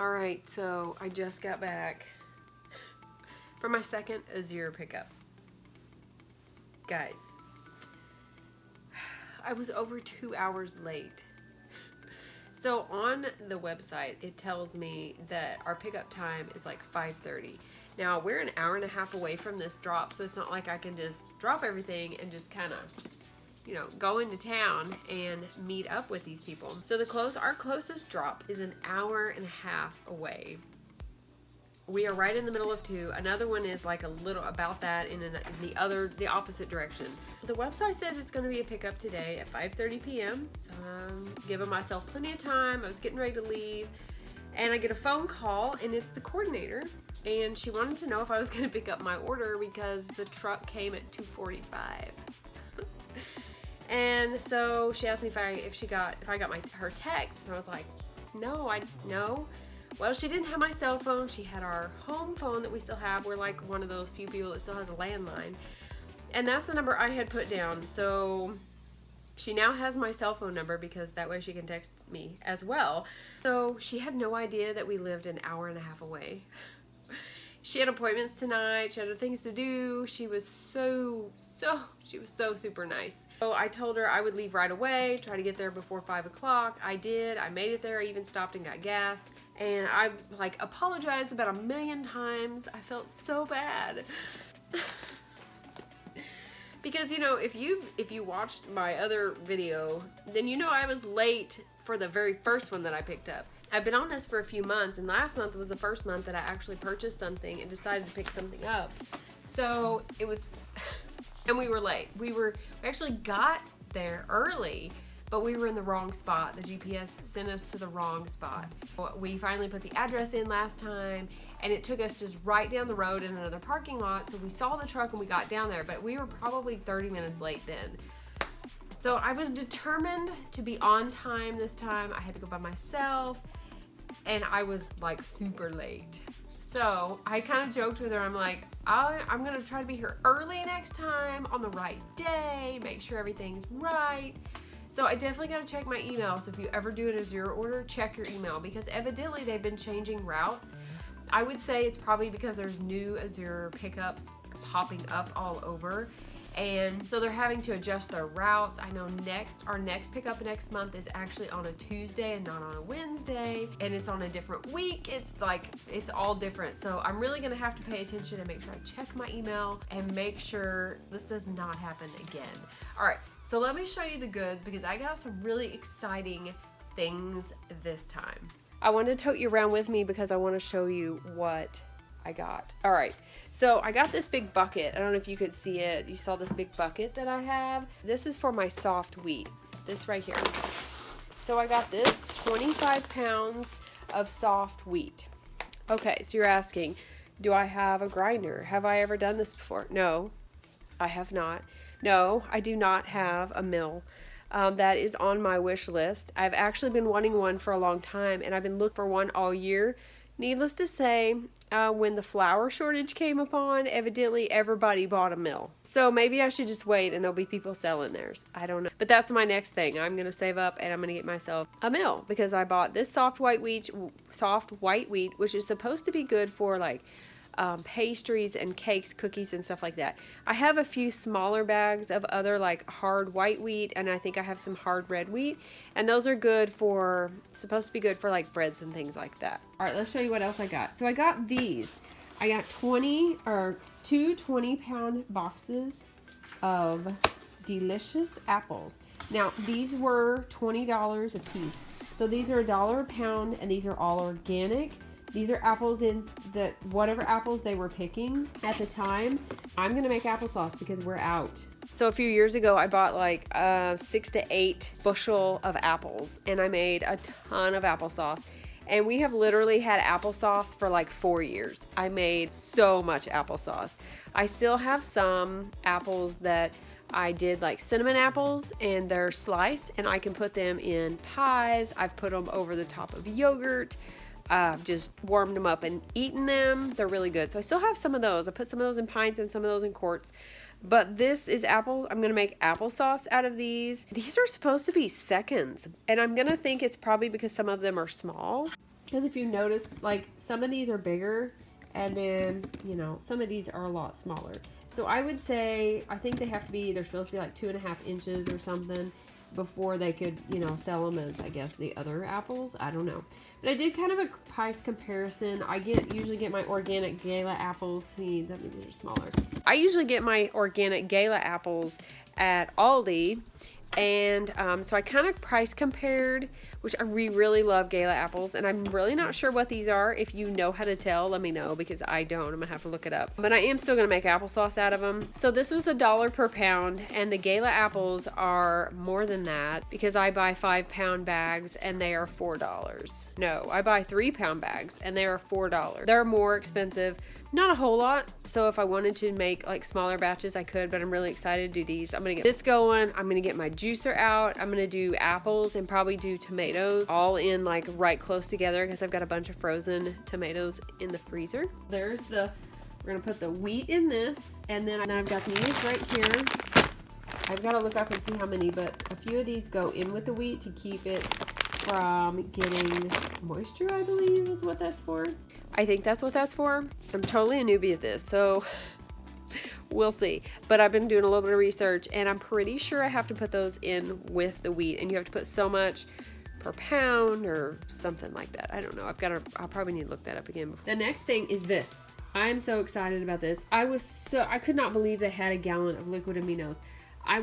Alright, so I just got back for my second Azure pickup. Guys, I was over 2 hours late. So on the website, it tells me that our pickup time is like 5:30. Now, we're an hour and a half away from this drop, so it's not like I can just drop everything and just kind of, you know, go into town and meet up with these people. So our closest drop is an hour and a half away. We are right in the middle of two. Another one is like a little about that in the opposite direction. The website says it's going to be a pickup today at 5:30 p.m. So I'm giving myself plenty of time. I was getting ready to leave, and I get a phone call, and it's the coordinator, and she wanted to know if I was going to pick up my order because the truck came at 2:45. And so she asked me if I got her text, and I was like, no. Well, she didn't have my cell phone. She had our home phone that we still have. We're like one of those few people that still has a landline. And that's the number I had put down. So she now has my cell phone number because that way she can text me as well. So she had no idea that we lived an hour and a half away. She had appointments tonight. She had other things to do. She was so super nice. So I told her I would leave right away, try to get there before 5 o'clock. I did. I made it there. I even stopped and got gas. And I like apologized about 1,000,000 times. I felt so bad. Because, you know, if you watched my other video, then you know I was late for the very first one that I picked up. I've been on this for a few months, and last month was the first month that I actually purchased something and decided to pick something up. So it was, and we were late. We actually got there early, but we were in the wrong spot. The GPS sent us to the wrong spot. We finally put the address in last time, and it took us just right down the road in another parking lot. So we saw the truck and we got down there, but we were probably 30 minutes late then. So I was determined to be on time this time. I had to go by myself, and I was like super late. So I kind of joked with her. I'm like, I'm gonna try to be here early next time on the right day, make sure everything's right. So I definitely gotta check my email. So if you ever do an Azure order, check your email, because evidently they've been changing routes. I would say it's probably because there's new Azure pickups popping up all over. And so they're having to adjust their routes. I know our next pickup next month is actually on a Tuesday and not on a Wednesday. And it's on a different week. It's all different. So I'm really gonna have to pay attention and make sure I check my email and make sure this does not happen again. All right, so let me show you the goods, because I got some really exciting things this time. I wanted to tote you around with me because I want to show you what I got. All right, so I got this big bucket. I don't know if you could see it. You saw this big bucket that I have. This is for my soft wheat, this right here. So I got this 25 pounds of soft wheat. Okay, so you're asking, do I have a grinder? Have I ever done this before? No, I have not. No, I do not have a mill. That is on my wish list. I've actually been wanting one for a long time, and I've been looking for one all year. Needless to say, when the flour shortage came upon, evidently everybody bought a mill. So maybe I should just wait and there'll be people selling theirs. I don't know. But that's my next thing. I'm going to save up and I'm going to get myself a mill, because I bought this soft white wheat, which is supposed to be good for like pastries and cakes, cookies, and stuff like that. I have a few smaller bags of other like hard white wheat, and I think I have some hard red wheat, and those are supposed to be good for like breads and things like that. All right, let's show you what else I got. So I got these. I got two 20-pound boxes of delicious apples. Now these were $20 a piece. So these are $1 a pound, and these are all organic. These are apples in whatever apples they were picking at the time. I'm gonna make applesauce because we're out. So a few years ago, I bought like 6 to 8 bushel of apples, and I made a ton of applesauce. And we have literally had applesauce for like 4 years. I made so much applesauce. I still have some apples that I did like cinnamon apples, and they're sliced, and I can put them in pies. I've put them over the top of yogurt. Just warmed them up and eaten them. They're really good. So I still have some of those. I put some of those in pints and some of those in quarts. But this is apple. I'm going to make applesauce out of these. These are supposed to be seconds. And I'm going to think it's probably because some of them are small. Because if you notice, like, some of these are bigger, and then, you know, some of these are a lot smaller. So I would say, I think they have to be, they're supposed to be like 2.5 inches or something before they could, you know, sell them as, I guess, the other apples. I don't know. But I did kind of a price comparison. I usually get my organic Gala apples. See, that means they're smaller. I usually get my organic Gala apples at Aldi. And so I kind of price compared, which we really love Gala apples, and I'm really not sure what these are. If you know how to tell, let me know, because I don't. I'm gonna have to look it up. But I am still gonna make applesauce out of them. So this was $1 per pound, and the Gala apples are more than that because I buy 5-pound bags and they are $4. No, I buy 3-pound bags and they are $4. They're more expensive. Not a whole lot, so if I wanted to make like smaller batches I could, but I'm really excited to do these. I'm gonna get this going. I'm gonna get my juicer out. I'm gonna do apples and probably do tomatoes all in like right close together because I've got a bunch of frozen tomatoes in the freezer. We're gonna put the wheat in this, and then I've got these right here. I've got to look up and see how many, but a few of these go in with the wheat to keep it from getting moisture, I believe is what that's for. I think that's what that's for. I'm totally a newbie at this, so we'll see. But I've been doing a little bit of research, and I'm pretty sure I have to put those in with the wheat, and you have to put so much per pound or something like that. I don't know. I'll probably need to look that up again. The next thing is this. I'm so excited about this. I could not believe they had a gallon of liquid aminos.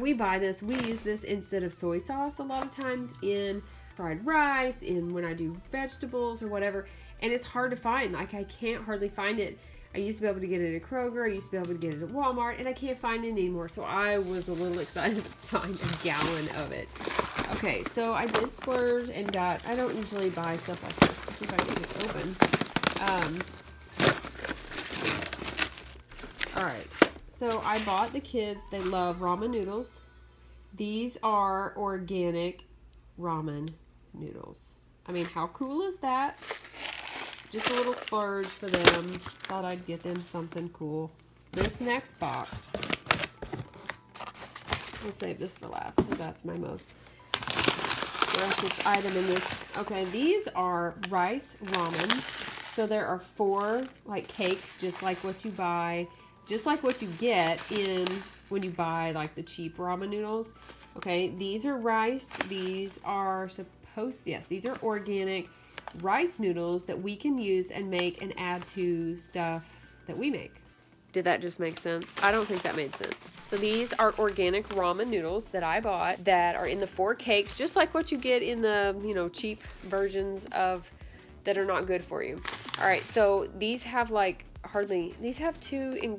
We buy this. We use this instead of soy sauce a lot of times in fried rice, when I do vegetables or whatever. And it's hard to find. Like, I can't hardly find it. I used to be able to get it at Kroger. I used to be able to get it at Walmart, and I can't find it anymore. So I was a little excited to find a gallon of it. Okay, so I did splurge and got, I don't usually buy stuff like this. Let's see if I can get this open. All right, so I bought the kids, they love ramen noodles. These are organic ramen noodles. I mean, how cool is that? Just a little splurge for them. Thought I'd get them something cool. This next box, we'll save this for last because that's my most precious item in this. Okay, these are rice ramen. So there are 4 like cakes, just like what you buy, just like what you get when you buy like the cheap ramen noodles. Okay, these are rice. These are these are organic rice noodles that we can use and make and add to stuff that we make. Did that just make sense? I don't think that made sense. So these are organic ramen noodles that I bought that are in the 4 cakes, just like what you get in the, cheap versions of that are not good for you. All right, so these have these have two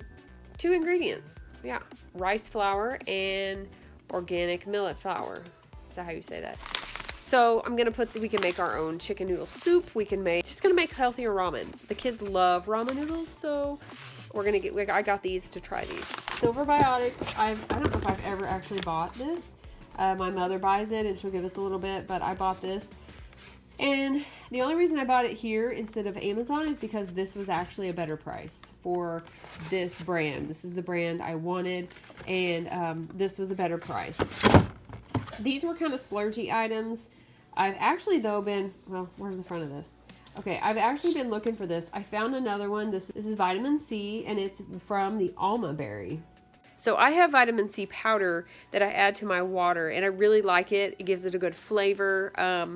ingredients. Yeah, rice flour and organic millet flour. Is that how you say that? So I'm gonna we can make our own chicken noodle soup. Just gonna make healthier ramen. The kids love ramen noodles, so I got these to try these. Silver Biotics, I don't know if I've ever actually bought this. My mother buys it and she'll give us a little bit, but I bought this. And the only reason I bought it here instead of Amazon is because this was actually a better price for this brand. This is the brand I wanted, and this was a better price. These were kind of splurgy items. I've actually, though, where's the front of this? Okay, I've actually been looking for this. I found another one. This is vitamin C, and it's from the alma berry. So I have vitamin C powder that I add to my water, and I really like it. It gives it a good flavor,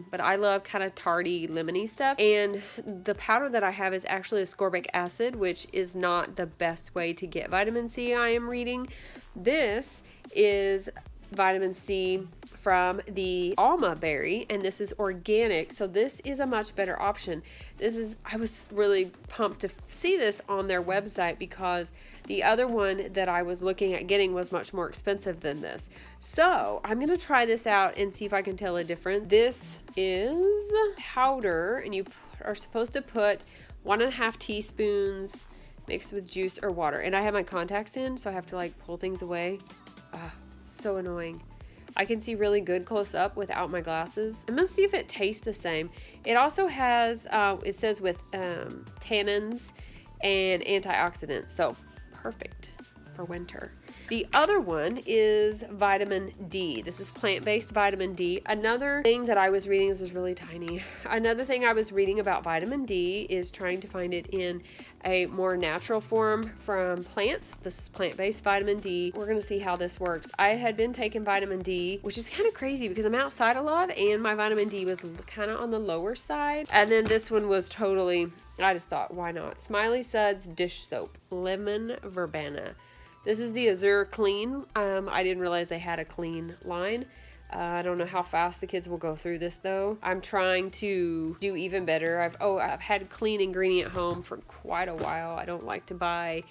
but I love kind of tarty, lemony stuff. And the powder that I have is actually ascorbic acid, which is not the best way to get vitamin C, I am reading. This is vitamin C from the alma berry, and this is organic, so this is a much better option. I was really pumped to see this on their website because the other one that I was looking at getting was much more expensive than this. So I'm gonna try this out and see if I can tell a difference. This is powder, and you are supposed to put 1.5 teaspoons mixed with juice or water. And I have my contacts in, so I have to pull things away. So annoying. I can see really good close up without my glasses. I'm gonna see if it tastes the same. It also has, it says with tannins and antioxidants. So perfect. for winter. The other one is vitamin D. This is plant-based vitamin D. Another thing that I was reading, this is really tiny. Another thing I was reading about vitamin D is trying to find it in a more natural form from plants. This is plant-based vitamin D. We're gonna see how this works. I had been taking vitamin D, which is kind of crazy because I'm outside a lot and my vitamin D was kind of on the lower side. And then this one was totally, I just thought, why not? Smiley Suds dish soap, lemon verbena. This is the Azure Clean. I didn't realize they had a clean line. I don't know how fast the kids will go through this though. I'm trying to do even better. I've had clean ingredient home for quite a while. I don't like to buy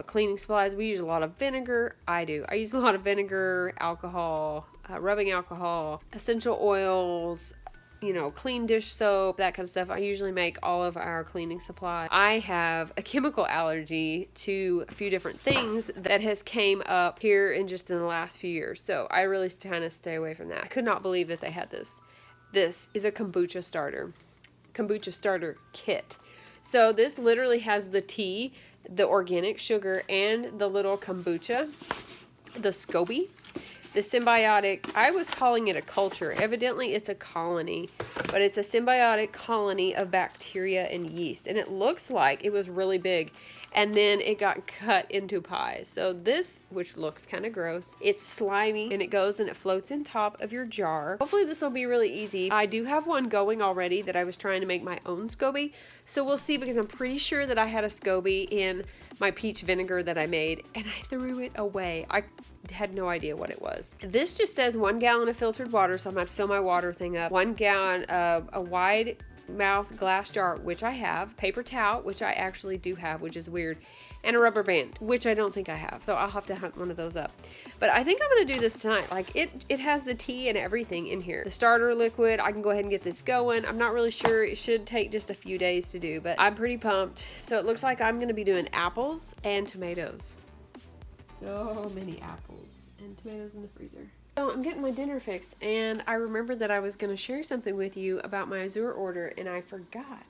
cleaning supplies. We use a lot of vinegar. I use a lot of vinegar, alcohol, rubbing alcohol, essential oils, you know, clean dish soap, that kind of stuff. I usually make all of our cleaning supplies. I have a chemical allergy to a few different things that has came up here in the last few years. So I really kind of stay away from that. I could not believe that they had this. This is a kombucha starter kit. So this literally has the tea, the organic sugar, and the little kombucha, the SCOBY. The symbiotic, I was calling it a culture. Evidently it's a colony, but it's a symbiotic colony of bacteria and yeast. And it looks like it was really big. And then it got cut into pies. So this, which looks kind of gross, it's slimy and it goes and it floats in top of your jar. Hopefully this will be really easy. I do have one going already that I was trying to make my own SCOBY. So we'll see, because I'm pretty sure that I had a SCOBY in my peach vinegar that I made and I threw it away. I had no idea what it was. This just says 1 gallon of filtered water, so I'm going to fill my water thing up. 1 gallon of a wide mouth glass jar, which I have, paper towel, which I actually do have, which is weird, and a rubber band, which I don't think I have, so I'll have to hunt one of those up. But I think I'm gonna do this tonight. Like it has the tea and everything in here. The starter liquid, I can go ahead and get this going. I'm not really sure. It should take just a few days to do, but I'm pretty pumped. So it looks like I'm gonna be doing apples and tomatoes. So many apples and tomatoes in the freezer. So I'm getting my dinner fixed, and I remembered that I was going to share something with you about my Azure order, and I forgot.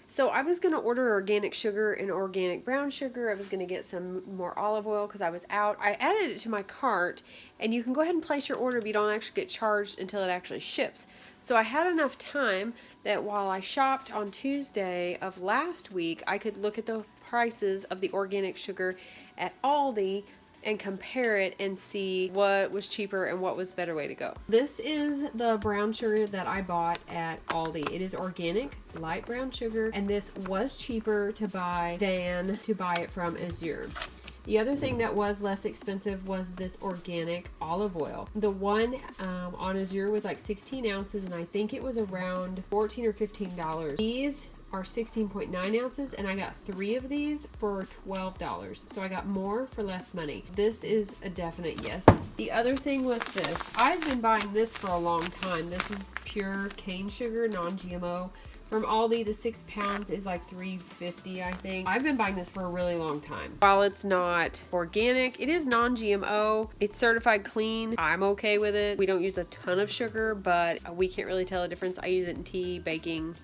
So I was going to order organic sugar and organic brown sugar. I was going to get some more olive oil because I was out. I added it to my cart, and you can go ahead and place your order, but you don't actually get charged until it actually ships. So I had enough time that while I shopped on Tuesday of last week, I could look at the prices of the organic sugar at Aldi and compare it and see what was cheaper and what was a better way to go. This is the brown sugar that I bought at Aldi. It is organic, light brown sugar, and this was cheaper to buy than to buy it from Azure. The other thing that was less expensive was this organic olive oil. The one on Azure was like 16 ounces, and I think it was around $14 or $15. These are 16.9 ounces, and I got 3 of these for $12. So I got more for less money. This is a definite yes. The other thing was this. I've been buying this for a long time. This is pure cane sugar, non-GMO. From Aldi, the 6 pounds is like $3.50, I think. I've been buying this for a really long time. While it's not organic, it is non-GMO. It's certified clean. I'm okay with it. We don't use a ton of sugar, but we can't really tell the difference. I use it in tea, baking,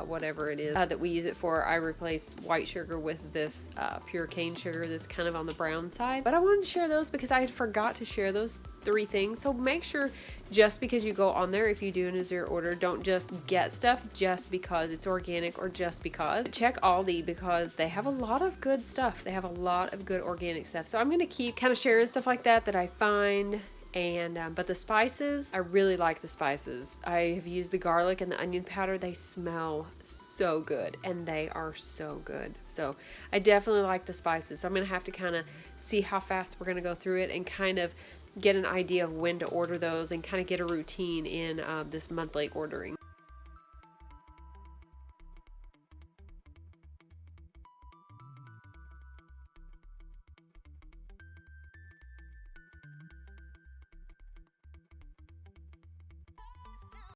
whatever it is that we use it for. I replace white sugar with this pure cane sugar that's kind of on the brown side. But I wanted to share those because I had forgot to share those 3 things. So make sure, just because you go on there, if you do an Azure order, don't just get stuff just because it's organic or just because. Check Aldi because they have a lot of good stuff. They have a lot of good organic stuff. So I'm going to keep kind of sharing stuff like that I find. And but the spices, I really like the spices. I have used the garlic and the onion powder. They smell so good, and they are so good. So I definitely like the spices. So I'm going to have to kind of see how fast we're going to go through it and kind of get an idea of when to order those and kind of get a routine in this monthly ordering.